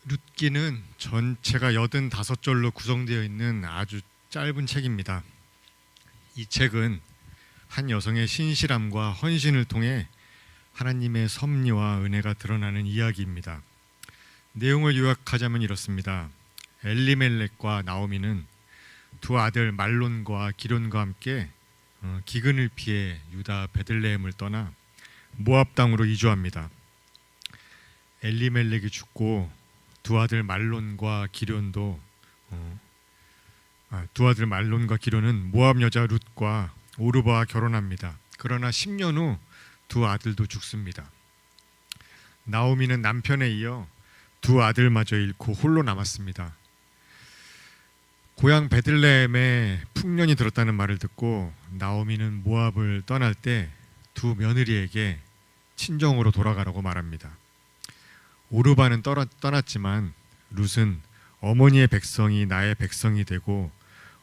룻기는 전체가 85절로 구성되어 있는 아주 짧은 책입니다. 이 책은 한 여성의 신실함과 헌신을 통해 하나님의 섭리와 은혜가 드러나는 이야기입니다. 내용을 요약하자면 이렇습니다. 엘리멜렉과 나오미는 두 아들 말론과 기럐과 함께 기근을 피해 유다 베들레헴을 떠나 모압 땅으로 이주합니다. 엘리멜렉이 죽고 두 아들 말론과 기럐은 모압 여자 룻과 오르바와 결혼합니다. 그러나 10년 후 두 아들도 죽습니다. 나오미는 남편에 이어 두 아들마저 잃고 홀로 남았습니다. 고향 베들레헴에 풍년이 들었다는 말을 듣고 나오미는 모압을 떠날 때 두 며느리에게 친정으로 돌아가라고 말합니다. 오르바는 떠났지만 룻은 어머니의 백성이 나의 백성이 되고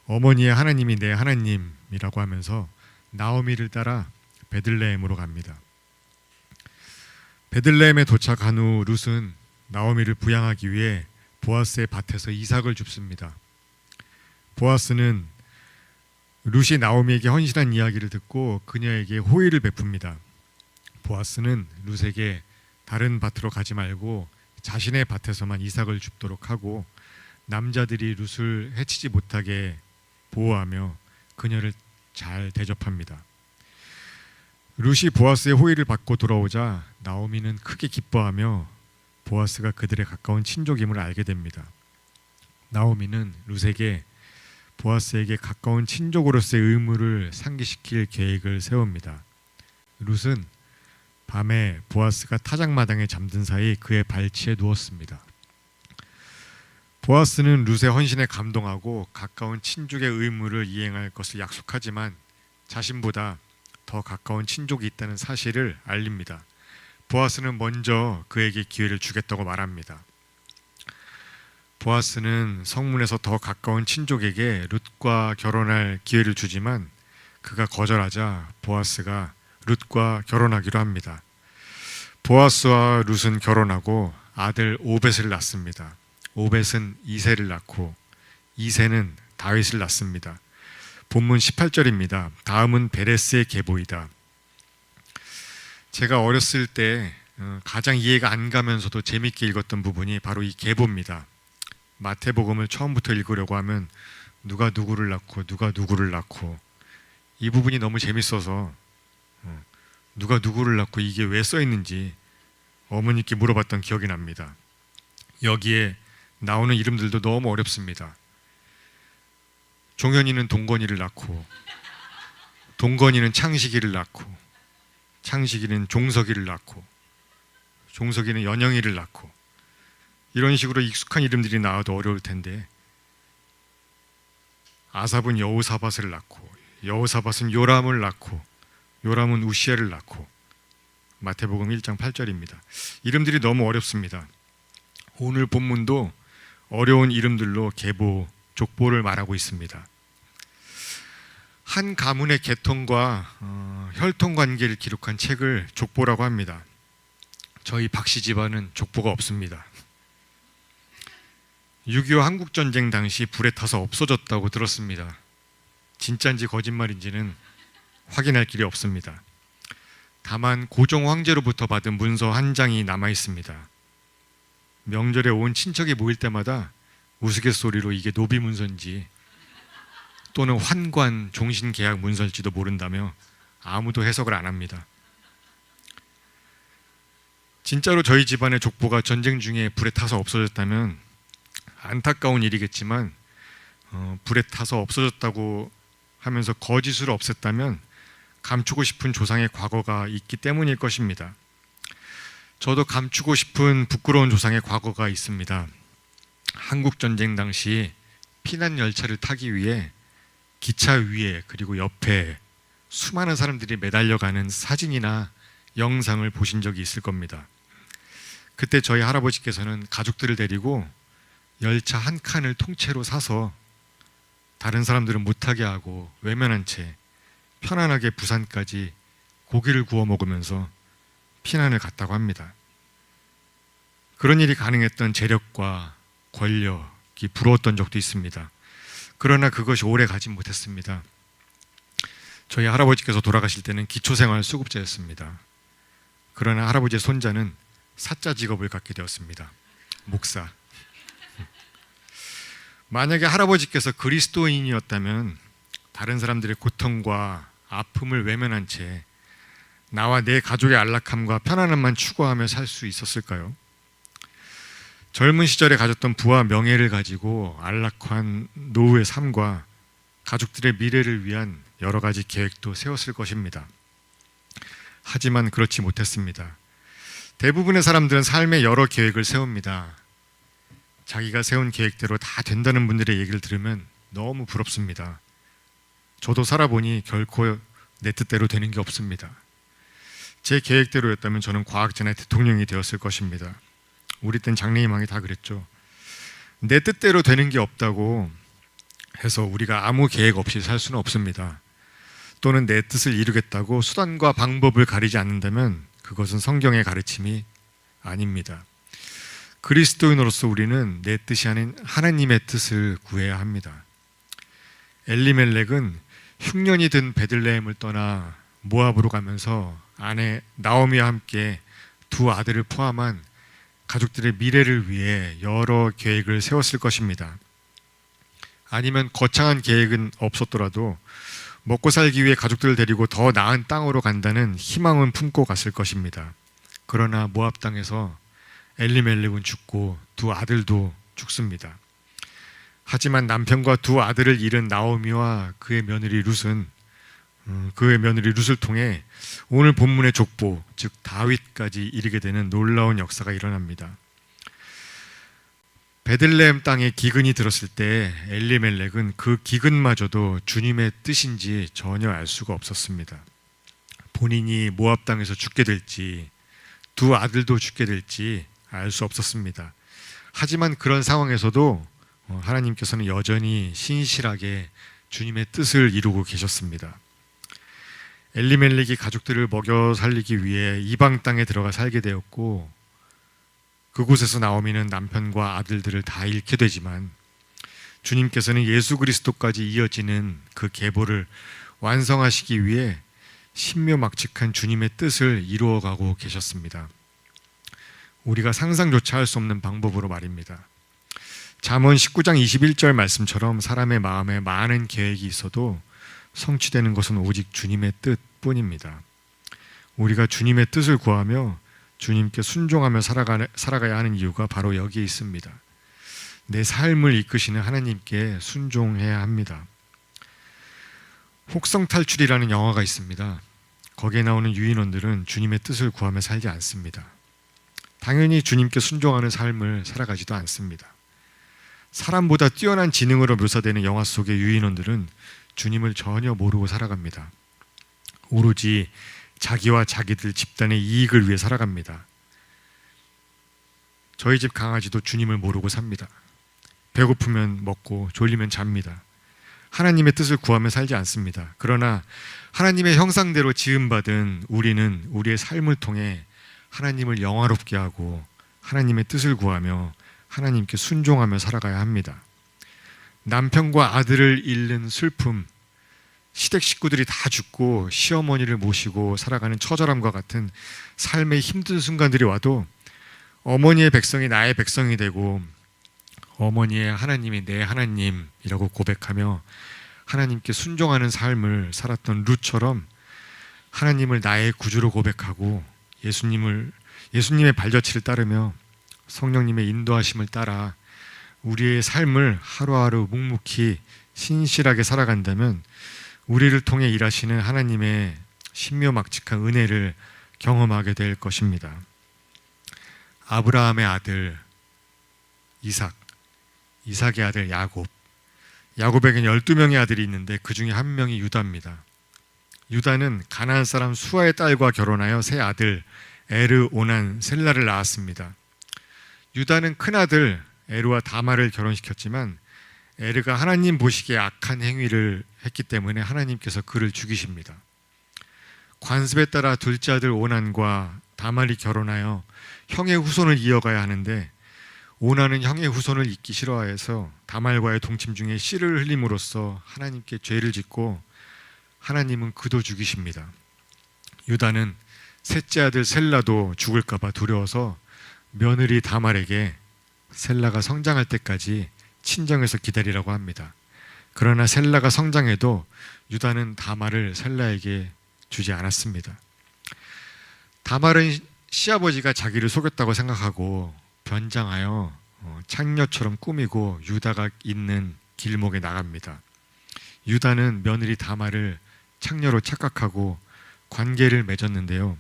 어머니의 하나님이 내 하나님이라고 하면서 나오미를 따라 베들레헴으로 갑니다. 베들레헴에 도착한 후 룻은 나오미를 부양하기 위해 보아스의 밭에서 이삭을 줍습니다. 보아스는 룻이 나오미에게 헌신한 이야기를 듣고 그녀에게 호의를 베풉니다. 보아스는 룻에게 다른 밭으로 가지 말고 자신의 밭에서만 이삭을 줍도록 하고 남자들이 룻을 해치지 못하게 보호하며 그녀를 잘 대접합니다. 룻이 보아스의 호의를 받고 돌아오자 나오미는 크게 기뻐하며 보아스가 그들의 가까운 친족임을 알게 됩니다. 나오미는 룻에게 보아스에게 가까운 친족으로서의 의무를 상기시킬 계획을 세웁니다. 룻은 밤에 보아스가 타작마당에 잠든 사이 그의 발치에 누웠습니다. 보아스는 룻의 헌신에 감동하고 가까운 친족의 의무를 이행할 것을 약속하지만 자신보다 더 가까운 친족이 있다는 사실을 알립니다. 보아스는 먼저 그에게 기회를 주겠다고 말합니다. 보아스는 성문에서 더 가까운 친족에게 룻과 결혼할 기회를 주지만 그가 거절하자 보아스가 룻과 결혼하기로 합니다. 보아스와 룻은 결혼하고 아들 오벳을 낳습니다. 오벳은 이새를 낳고 이새는 다윗을 낳습니다. 본문 18절입니다. 다음은 베레스의 계보이다. 제가 어렸을 때 가장 이해가 안 가면서도 재밌게 읽었던 부분이 바로 이 계보입니다. 마태복음을 처음부터 읽으려고 하면 누가 누구를 낳고 누가 누구를 낳고 이 부분이 너무 재밌어서 누가 누구를 낳고 이게 왜 써 있는지 어머니께 물어봤던 기억이 납니다. 여기에 나오는 이름들도 너무 어렵습니다. 종현이는 동건이를 낳고 동건이는 창식이를 낳고 창식이는 종석이를 낳고 종석이는 연영이를 낳고 이런 식으로 익숙한 이름들이 나와도 어려울 텐데 아삽은 여호사밧을 낳고 여호사밧은 요람을 낳고 요람은 우시엘을 낳고 마태복음 1장 8절입니다. 이름들이 너무 어렵습니다. 오늘 본문도 어려운 이름들로 계보, 족보를 말하고 있습니다. 한 가문의 계통과 혈통 관계를 기록한 책을 족보라고 합니다. 저희 박씨 집안은 족보가 없습니다. 6.25 한국전쟁 당시 불에 타서 없어졌다고 들었습니다. 진짜인지 거짓말인지는 확인할 길이 없습니다. 다만 고종 황제로부터 받은 문서 한 장이 남아 있습니다. 명절에 온 친척이 모일 때마다 우스갯소리로 이게 노비 문서인지 또는 환관 종신 계약 문서일지도 모른다며 아무도 해석을 안 합니다. 진짜로 저희 집안의 족보가 전쟁 중에 불에 타서 없어졌다면 안타까운 일이겠지만 불에 타서 없어졌다고 하면서 거짓으로 없앴다면 감추고 싶은 조상의 과거가 있기 때문일 것입니다. 저도 감추고 싶은 부끄러운 조상의 과거가 있습니다. 한국전쟁 당시 피난 열차를 타기 위해 기차 위에 그리고 옆에 수많은 사람들이 매달려가는 사진이나 영상을 보신 적이 있을 겁니다. 그때 저희 할아버지께서는 가족들을 데리고 열차 한 칸을 통째로 사서 다른 사람들은 못타게 하고 외면한 채 편안하게 부산까지 고기를 구워 먹으면서 피난을 갔다고 합니다. 그런 일이 가능했던 재력과 권력이 부러웠던 적도 있습니다. 그러나 그것이 오래 가진 못했습니다. 저희 할아버지께서 돌아가실 때는 기초생활 수급자였습니다. 그러나 할아버지의 손자는 사자 직업을 갖게 되었습니다. 목사. 만약에 할아버지께서 그리스도인이었다면 다른 사람들의 고통과 아픔을 외면한 채 나와 내 가족의 안락함과 편안함만 추구하며 살 수 있었을까요? 젊은 시절에 가졌던 부와 명예를 가지고 안락한 노후의 삶과 가족들의 미래를 위한 여러 가지 계획도 세웠을 것입니다. 하지만 그렇지 못했습니다. 대부분의 사람들은 삶의 여러 계획을 세웁니다. 자기가 세운 계획대로 다 된다는 분들의 얘기를 들으면 너무 부럽습니다. 저도 살아보니 결코 내 뜻대로 되는 게 없습니다. 제 계획대로였다면 저는 과학자나 대통령이 되었을 것입니다. 우리 땐 장래희망이 다 그랬죠. 내 뜻대로 되는 게 없다고 해서 우리가 아무 계획 없이 살 수는 없습니다. 또는 내 뜻을 이루겠다고 수단과 방법을 가리지 않는다면 그것은 성경의 가르침이 아닙니다. 그리스도인으로서 우리는 내 뜻이 아닌 하나님의 뜻을 구해야 합니다. 엘리멜렉은 흉년이 든 베들레헴을 떠나 모압으로 가면서 아내 나오미와 함께 두 아들을 포함한 가족들의 미래를 위해 여러 계획을 세웠을 것입니다. 아니면 거창한 계획은 없었더라도 먹고 살기 위해 가족들을 데리고 더 나은 땅으로 간다는 희망은 품고 갔을 것입니다. 그러나 모압 땅에서 엘리멜렉은 죽고 두 아들도 죽습니다. 하지만 남편과 두 아들을 잃은 나오미와 그의 며느리 룻을 통해 오늘 본문의 족보, 즉 다윗까지 이르게 되는 놀라운 역사가 일어납니다. 베들레헴 땅에 기근이 들었을 때 엘리멜렉은 그 기근마저도 주님의 뜻인지 전혀 알 수가 없었습니다. 본인이 모압 땅에서 죽게 될지 두 아들도 죽게 될지 알 수 없었습니다. 하지만 그런 상황에서도 하나님께서는 여전히 신실하게 주님의 뜻을 이루고 계셨습니다. 엘리멜렉이 가족들을 먹여 살리기 위해 이방 땅에 들어가 살게 되었고 그곳에서 나오미는 남편과 아들들을 다 잃게 되지만 주님께서는 예수 그리스도까지 이어지는 그 계보를 완성하시기 위해 신묘막측한 주님의 뜻을 이루어가고 계셨습니다. 우리가 상상조차 할 수 없는 방법으로 말입니다. 잠언 19장 21절 말씀처럼 사람의 마음에 많은 계획이 있어도 성취되는 것은 오직 주님의 뜻뿐입니다. 우리가 주님의 뜻을 구하며 주님께 순종하며 살아가야 하는 이유가 바로 여기에 있습니다. 내 삶을 이끄시는 하나님께 순종해야 합니다. 혹성탈출이라는 영화가 있습니다. 거기에 나오는 유인원들은 주님의 뜻을 구하며 살지 않습니다. 당연히 주님께 순종하는 삶을 살아가지도 않습니다. 사람보다 뛰어난 지능으로 묘사되는 영화 속의 유인원들은 주님을 전혀 모르고 살아갑니다. 오로지 자기와 자기들 집단의 이익을 위해 살아갑니다. 저희 집 강아지도 주님을 모르고 삽니다. 배고프면 먹고 졸리면 잡니다. 하나님의 뜻을 구하며 살지 않습니다. 그러나 하나님의 형상대로 지음받은 우리는 우리의 삶을 통해 하나님을 영화롭게 하고 하나님의 뜻을 구하며 하나님께 순종하며 살아가야 합니다. 남편과 아들을 잃는 슬픔, 시댁 식구들이 다 죽고 시어머니를 모시고 살아가는 처절함과 같은 삶의 힘든 순간들이 와도 어머니의 백성이 나의 백성이 되고 어머니의 하나님이 내 하나님이라고 고백하며 하나님께 순종하는 삶을 살았던 룻처럼 하나님을 나의 구주로 고백하고 예수님의 발자취를 따르며 성령님의 인도하심을 따라 우리의 삶을 하루하루 묵묵히 신실하게 살아간다면 우리를 통해 일하시는 하나님의 신묘막측한 은혜를 경험하게 될 것입니다. 아브라함의 아들 이삭의 아들 야곱에게는 12명의 아들이 있는데 그 중에 한 명이 유다입니다. 유다는 가나안 사람 수아의 딸과 결혼하여 세 아들 에르, 오난, 셀라를 낳았습니다. 유다는 큰아들 에르와 다말을 결혼시켰지만 에르가 하나님 보시기에 악한 행위를 했기 때문에 하나님께서 그를 죽이십니다. 관습에 따라 둘째 아들 오난과 다말이 결혼하여 형의 후손을 이어가야 하는데 오나는 형의 후손을 잇기 싫어해서 다말과의 동침 중에 씨를 흘림으로써 하나님께 죄를 짓고 하나님은 그도 죽이십니다. 유다는 셋째 아들 셀라도 죽을까 봐 두려워서 며느리 다말에게 셀라가 성장할 때까지 친정에서 기다리라고 합니다. 그러나 셀라가 성장해도 유다는 다말을 셀라에게 주지 않았습니다. 다말은 시아버지가 자기를 속였다고 생각하고 변장하여 창녀처럼 꾸미고 유다가 있는 길목에 나갑니다. 유다는 며느리 다말을 창녀로 착각하고 관계를 맺었는데요.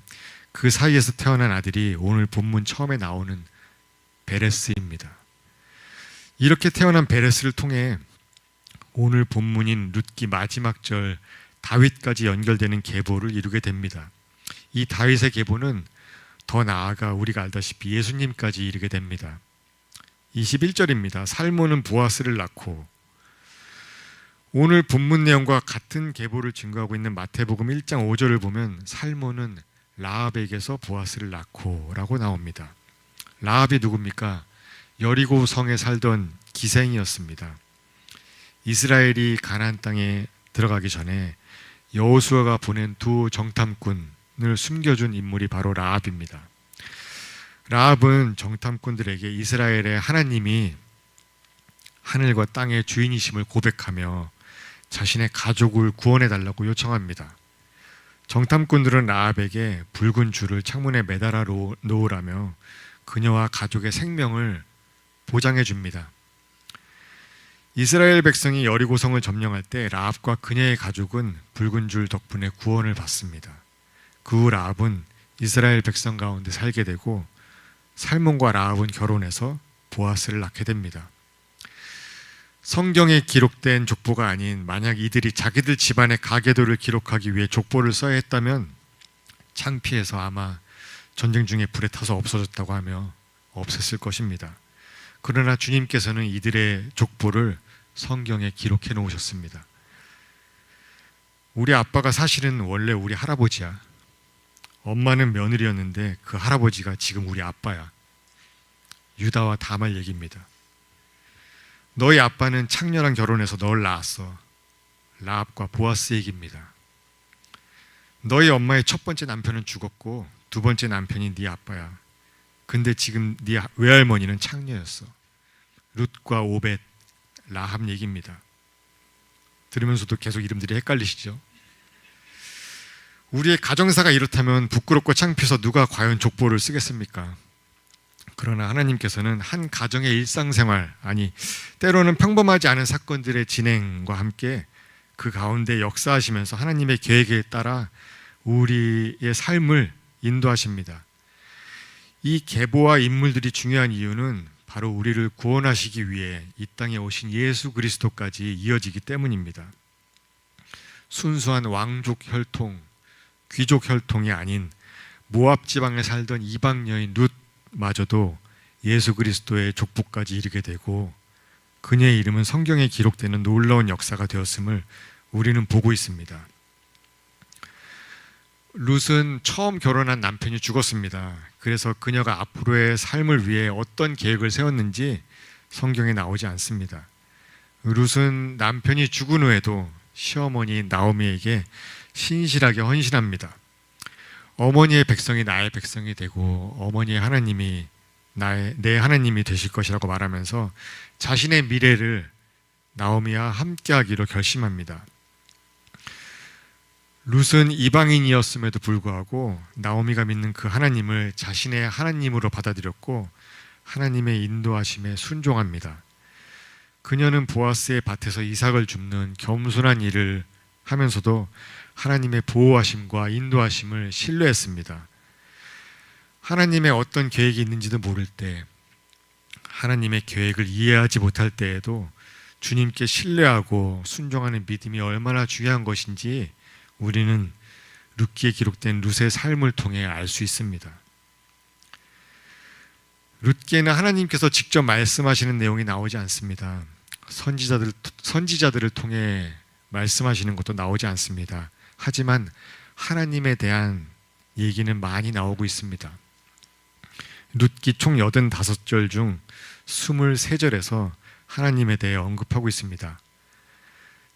그 사이에서 태어난 아들이 오늘 본문 처음에 나오는 베레스입니다. 이렇게 태어난 베레스를 통해 오늘 본문인 룻기 마지막 절 다윗까지 연결되는 계보를 이루게 됩니다. 이 다윗의 계보는 더 나아가 우리가 알다시피 예수님까지 이르게 됩니다. 21절입니다. 살모는 보아스를 낳고, 오늘 본문 내용과 같은 계보를 증거하고 있는 마태복음 1장 5절을 보면 살모는 라합에게서 보아스를 낳고 라고 나옵니다. 라합이 누굽니까? 여리고 성에 살던 기생이었습니다. 이스라엘이 가나안 땅에 들어가기 전에 여호수아가 보낸 두 정탐꾼을 숨겨준 인물이 바로 라합입니다. 라합은 정탐꾼들에게 이스라엘의 하나님이 하늘과 땅의 주인이심을 고백하며 자신의 가족을 구원해달라고 요청합니다. 정탐꾼들은 라합에게 붉은 줄을 창문에 매달아 놓으라며 그녀와 가족의 생명을 보장해 줍니다. 이스라엘 백성이 여리고성을 점령할 때 라합과 그녀의 가족은 붉은 줄 덕분에 구원을 받습니다. 그 후 라합은 이스라엘 백성 가운데 살게 되고 살몬과 라합은 결혼해서 보아스를 낳게 됩니다. 성경에 기록된 족보가 아닌 만약 이들이 자기들 집안의 가계도를 기록하기 위해 족보를 써야 했다면 창피해서 아마 전쟁 중에 불에 타서 없어졌다고 하며 없앴을 것입니다. 그러나 주님께서는 이들의 족보를 성경에 기록해 놓으셨습니다. 우리 아빠가 사실은 원래 우리 할아버지야. 엄마는 며느리였는데 그 할아버지가 지금 우리 아빠야. 유다와 다말 얘기입니다. 너희 아빠는 창녀랑 결혼해서 널 낳았어. 라합과 보아스 얘기입니다. 너희 엄마의 첫 번째 남편은 죽었고 두 번째 남편이 네 아빠야. 근데 지금 네 외할머니는 창녀였어. 룻과 오벳, 라합 얘기입니다. 들으면서도 계속 이름들이 헷갈리시죠? 우리의 가정사가 이렇다면 부끄럽고 창피해서 누가 과연 족보를 쓰겠습니까? 그러나 하나님께서는 한 가정의 일상생활, 아니 때로는 평범하지 않은 사건들의 진행과 함께 그 가운데 역사하시면서 하나님의 계획에 따라 우리의 삶을 인도하십니다. 이 계보와 인물들이 중요한 이유는 바로 우리를 구원하시기 위해 이 땅에 오신 예수 그리스도까지 이어지기 때문입니다. 순수한 왕족 혈통, 귀족 혈통이 아닌 모압 지방에 살던 이방 여인 룻마저도 예수 그리스도의 족보까지 이르게 되고 그녀의 이름은 성경에 기록되는 놀라운 역사가 되었음을 우리는 보고 있습니다. 룻은 처음 결혼한 남편이 죽었습니다. 그래서 그녀가 앞으로의 삶을 위해 어떤 계획을 세웠는지 성경에 나오지 않습니다. 룻은 남편이 죽은 후에도 시어머니 나오미에게 신실하게 헌신합니다. 어머니의 백성이 나의 백성이 되고 어머니의 하나님이 내 하나님이 되실 것이라고 말하면서 자신의 미래를 나오미와 함께하기로 결심합니다. 룻은 이방인이었음에도 불구하고 나오미가 믿는 그 하나님을 자신의 하나님으로 받아들였고 하나님의 인도하심에 순종합니다. 그녀는 보아스의 밭에서 이삭을 줍는 겸손한 일을 하면서도 하나님의 보호하심과 인도하심을 신뢰했습니다. 하나님의 어떤 계획이 있는지도 모를 때, 하나님의 계획을 이해하지 못할 때에도 주님께 신뢰하고 순종하는 믿음이 얼마나 중요한 것인지 우리는 룻기에 기록된 룻의 삶을 통해 알 수 있습니다. 룻기에는 하나님께서 직접 말씀하시는 내용이 나오지 않습니다. 선지자들을 통해 말씀하시는 것도 나오지 않습니다. 하지만 하나님에 대한 얘기는 많이 나오고 있습니다. 룻기 총 85절 중 23절에서 하나님에 대해 언급하고 있습니다.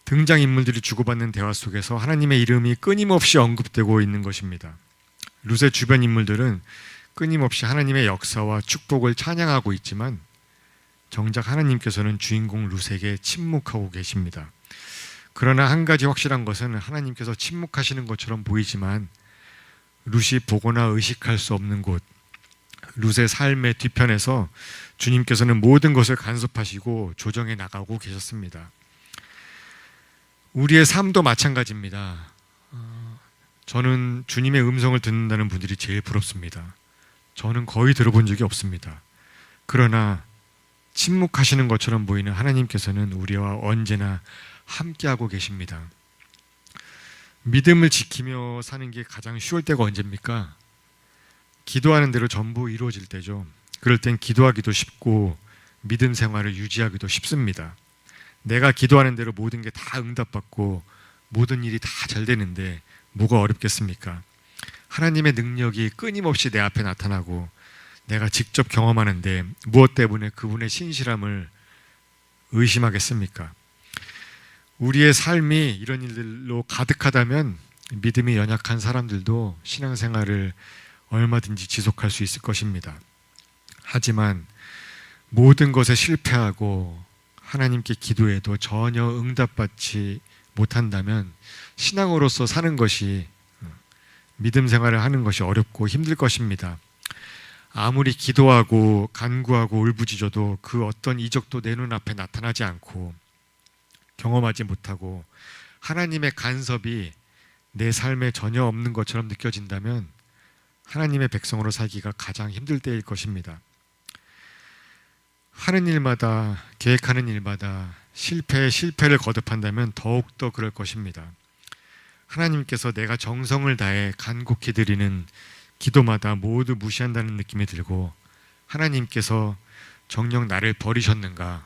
등장인물들이 주고받는 대화 속에서 하나님의 이름이 끊임없이 언급되고 있는 것입니다. 룻의 주변 인물들은 끊임없이 하나님의 역사와 축복을 찬양하고 있지만 정작 하나님께서는 주인공 룻에게 침묵하고 계십니다. 그러나 한 가지 확실한 것은 하나님께서 침묵하시는 것처럼 보이지만 룻이 보거나 의식할 수 없는 곳, 룻의 삶의 뒤편에서 주님께서는 모든 것을 간섭하시고 조정해 나가고 계셨습니다. 우리의 삶도 마찬가지입니다. 저는 주님의 음성을 듣는다는 분들이 제일 부럽습니다. 저는 거의 들어본 적이 없습니다. 그러나 침묵하시는 것처럼 보이는 하나님께서는 우리와 언제나 함께하고 계십니다. 믿음을 지키며 사는 게 가장 쉬울 때가 언제입니까? 기도하는 대로 전부 이루어질 때죠. 그럴 땐 기도하기도 쉽고 믿음 생활을 유지하기도 쉽습니다. 내가 기도하는 대로 모든 게 다 응답받고 모든 일이 다 잘 되는데 뭐가 어렵겠습니까? 하나님의 능력이 끊임없이 내 앞에 나타나고 내가 직접 경험하는데 무엇 때문에 그분의 신실함을 의심하겠습니까? 우리의 삶이 이런 일들로 가득하다면 믿음이 연약한 사람들도 신앙생활을 얼마든지 지속할 수 있을 것입니다. 하지만 모든 것에 실패하고 하나님께 기도해도 전혀 응답받지 못한다면 신앙으로서 사는 것이, 믿음 생활을 하는 것이 어렵고 힘들 것입니다. 아무리 기도하고 간구하고 울부짖어도 그 어떤 이적도 내 눈앞에 나타나지 않고 경험하지 못하고 하나님의 간섭이 내 삶에 전혀 없는 것처럼 느껴진다면 하나님의 백성으로 살기가 가장 힘들 때일 것입니다. 하는 일마다, 계획하는 일마다 실패를 거듭한다면 더욱더 그럴 것입니다. 하나님께서 내가 정성을 다해 간곡히 드리는 기도마다 모두 무시한다는 느낌이 들고 하나님께서 정녕 나를 버리셨는가?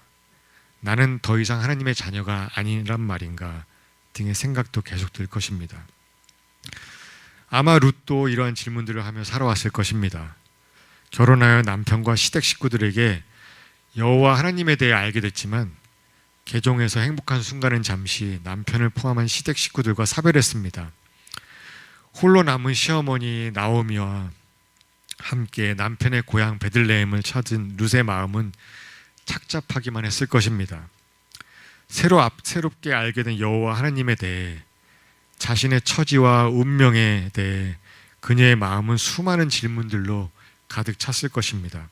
나는 더 이상 하나님의 자녀가 아니란 말인가? 등의 생각도 계속 들 것입니다. 아마 룻도 이러한 질문들을 하며 살아왔을 것입니다. 결혼하여 남편과 시댁 식구들에게 여호와 하나님에 대해 알게 됐지만 개종해서 행복한 순간은 잠시 남편을 포함한 시댁 식구들과 사별했습니다. 홀로 남은 시어머니 나오미와 함께 남편의 고향 베들레헴을 찾은 룻의 마음은 착잡하기만 했을 것입니다. 새롭게 알게 된 여호와 하나님에 대해, 자신의 처지와 운명에 대해 그녀의 마음은 수많은 질문들로 가득 찼을 것입니다.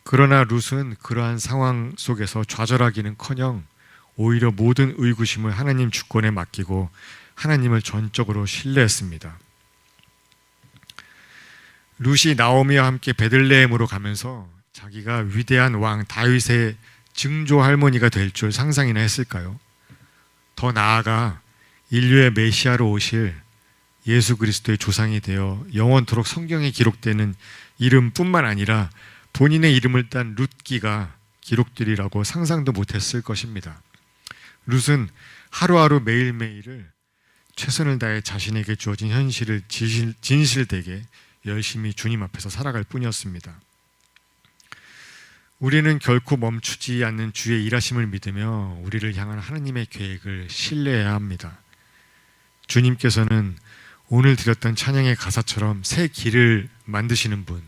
그러나 룻은 그러한 상황 속에서 좌절하기는커녕 오히려 모든 의구심을 하나님 주권에 맡기고 하나님을 전적으로 신뢰했습니다. 룻이 나오미와 함께 베들레헴으로 가면서 자기가 위대한 왕 다윗의 증조 할머니가 될 줄 상상이나 했을까요? 더 나아가 인류의 메시아로 오실 예수 그리스도의 조상이 되어 영원토록 성경에 기록되는 이름뿐만 아니라 본인의 이름을 딴 룻기가 기록되리라고 상상도 못했을 것입니다. 룻은 하루하루 매일매일을 최선을 다해 자신에게 주어진 현실을 진실되게 열심히 주님 앞에서 살아갈 뿐이었습니다. 우리는 결코 멈추지 않는 주의 일하심을 믿으며 우리를 향한 하나님의 계획을 신뢰해야 합니다. 주님께서는 오늘 드렸던 찬양의 가사처럼 새 길을 만드시는 분,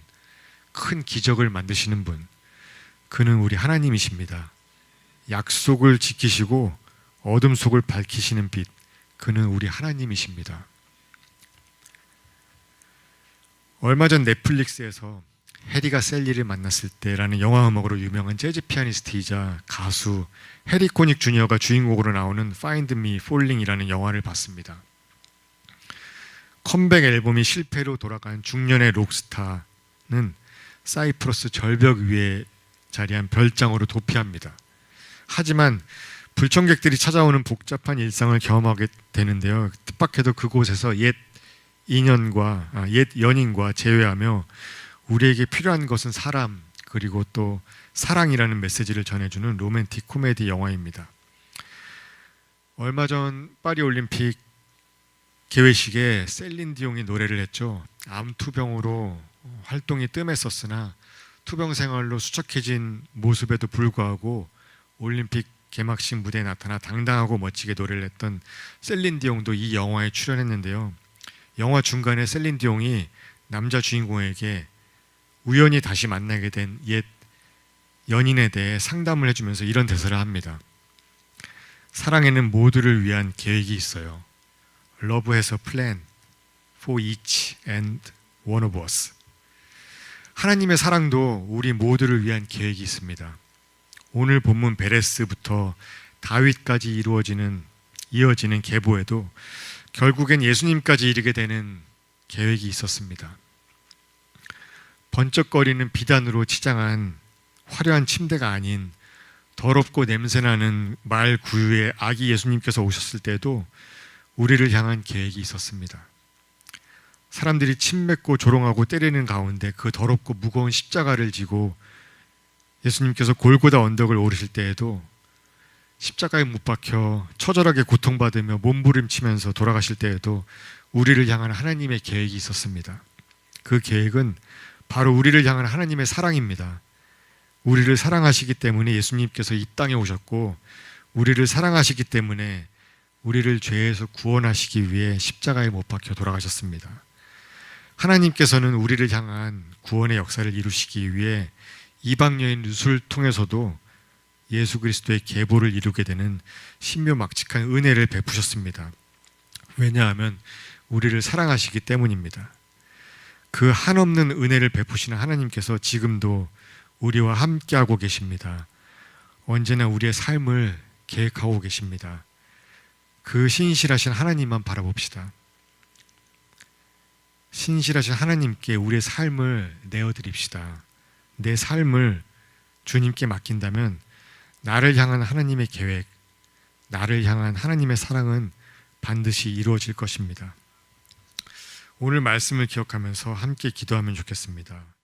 큰 기적을 만드시는 분, 그는 우리 하나님이십니다. 약속을 지키시고 어둠 속을 밝히시는 빛, 그는 우리 하나님이십니다. 얼마 전 넷플릭스에서 해리가 셀리를 만났을 때라는 영화 음악으로 유명한 재즈 피아니스트이자 가수 해리 코닉 주니어가 주인공으로 나오는 Find Me Falling이라는 영화를 봤습니다. 컴백 앨범이 실패로 돌아간 중년의 록스타는 사이프러스 절벽 위에 자리한 별장으로 도피합니다. 하지만 불청객들이 찾아오는 복잡한 일상을 경험하게 되는데요. 뜻밖에도 그곳에서 옛 연인과 재회하며 우리에게 필요한 것은 사람, 그리고 또 사랑이라는 메시지를 전해주는 로맨틱 코미디 영화입니다. 얼마 전 파리 올림픽 개회식에 셀린 디옹이 노래를 했죠. 암 투병으로 활동이 뜸했었으나 투병 생활로 수척해진 모습에도 불구하고 올림픽 개막식 무대에 나타나 당당하고 멋지게 노래를 했던 셀린 디옹도 이 영화에 출연했는데요. 영화 중간에 셀린 디옹이 남자 주인공에게 우연히 다시 만나게 된 옛 연인에 대해 상담을 해주면서 이런 대사를 합니다. 사랑에는 모두를 위한 계획이 있어요. Love has a plan for each and one of us. 하나님의 사랑도 우리 모두를 위한 계획이 있습니다. 오늘 본문 베레스부터 다윗까지 이어지는 계보에도 결국엔 예수님까지 이르게 되는 계획이 있었습니다. 번쩍거리는 비단으로 치장한 화려한 침대가 아닌 더럽고 냄새나는 말 구유의 아기 예수님께서 오셨을 때도 우리를 향한 계획이 있었습니다. 사람들이 침뱉고 조롱하고 때리는 가운데 그 더럽고 무거운 십자가를 지고 예수님께서 골고다 언덕을 오르실 때에도 십자가에 못 박혀 처절하게 고통받으며 몸부림치면서 돌아가실 때에도 우리를 향한 하나님의 계획이 있었습니다. 그 계획은 바로 우리를 향한 하나님의 사랑입니다. 우리를 사랑하시기 때문에 예수님께서 이 땅에 오셨고, 우리를 사랑하시기 때문에 우리를 죄에서 구원하시기 위해 십자가에 못 박혀 돌아가셨습니다. 하나님께서는 우리를 향한 구원의 역사를 이루시기 위해 이방 여인 룻을 통해서도 예수 그리스도의 계보를 이루게 되는 신묘막측한 은혜를 베푸셨습니다. 왜냐하면 우리를 사랑하시기 때문입니다. 그 한없는 은혜를 베푸시는 하나님께서 지금도 우리와 함께하고 계십니다. 언제나 우리의 삶을 계획하고 계십니다. 그 신실하신 하나님만 바라봅시다. 신실하신 하나님께 우리의 삶을 내어드립시다. 내 삶을 주님께 맡긴다면 나를 향한 하나님의 계획, 나를 향한 하나님의 사랑은 반드시 이루어질 것입니다. 오늘 말씀을 기억하면서 함께 기도하면 좋겠습니다.